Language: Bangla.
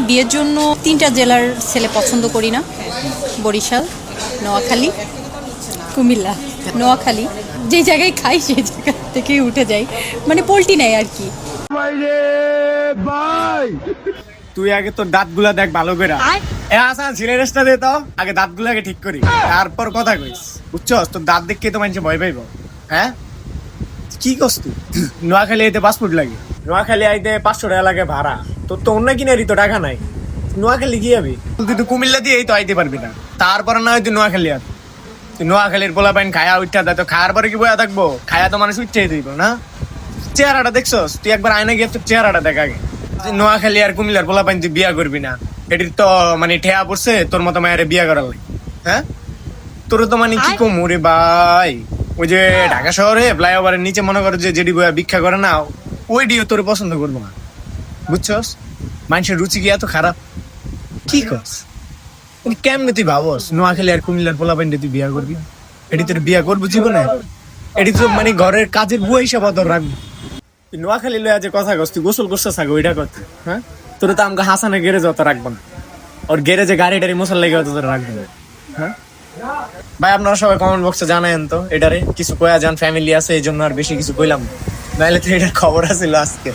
বিয়ের জন্য 3টা জেলার ছেলে পছন্দ করি না। বরিশাল, নোয়াখালী, কুমিল্লা। নোয়াখালী যে জায়গায় খাই সেই জায়গা থেকেই উঠে যাই, মানে পোল্টি নাই আর কি। তুই আগে তোর দাঁতগুলা দেখ ভালো করে। এ আসান সিলেরেসটা দে তো, আগে দাঁতগুলাকে ঠিক করি, তারপর কথা কইস। বুঝছস, তোর দাঁত দেখে তো মানুষ ভয় পাইব। হ্যাঁ, কি করছ তুই? নোয়াখালী আইতে পাসপোর্ট লাগে, নোয়াখালী আইতে 500 টাকা লাগে ভাড়া। তোর তো অন্য কিনারই তো টাকা নাই, নোয়াখালী কি যাবি? তুই তো কুমিল্লা দিয়েই তো আইতে পারবি না, তারপরে না হয় তুই নোয়াখালী আর তুই নোয়াখালীর পোলা পাইন খায়া উঠা দেয়, তো খায়ার পরে কি বয়া থাকবো? খায়া তো মানুষ উঠতেই দিব না। চেহারাটা দেখছস তুই? একবার আয়না গিয়ে তোর চেহারাটা দেখ আগে। নোয়াখালী আর কুমিল্লার পোলা পাইন তুই বিয়া করবি না, এটির তো মানে ঠেয়া পড়ছে তোর মতো মায়ের বিয়া করার লাগে। হ্যাঁ, তোর তো মানে কি কম রে ভাই, ওই যে ঢাকা শহরে ফ্লাইওভারের নিচে মনে করো যে যেডি বয়া ভিক্ষা করে না, ওই ডিও তোর পছন্দ করবো না। বুঝছস, মানুষের রুচি কি এত খারাপ? কি কস কেমনে তুই ভাবস নোয়াখালী আর কুমিল্লার পোলা পাইন তুই বিয়া করবি? এটি তোর বিয়া করবো জীবনে? এটি তো মানে ঘরের কাজের বুয়া হিসাবে তোর রাখবি। তুই নোয়াখালী লইয়া যে কথা কস, তুই গোসল করছিস আগে ওইটা কথা। হ্যাঁ, তোর তো আমাকে হাসানে গ্যারেজে অত রাখবো না, ওর গ্যারেজে গাড়ি টাড়ি মশাল লেগে অত তোর রাখবো না। হ্যাঁ ভাই, আপনারা সবাই কমেন্ট বক্সে জানায়েন তো এটারে কিছু কয়া যান, ফ্যামিলি আছে এই জন্য আর বেশি কিছু কইলাম না, নাহলে তো এটার খবর আছিল আজকে।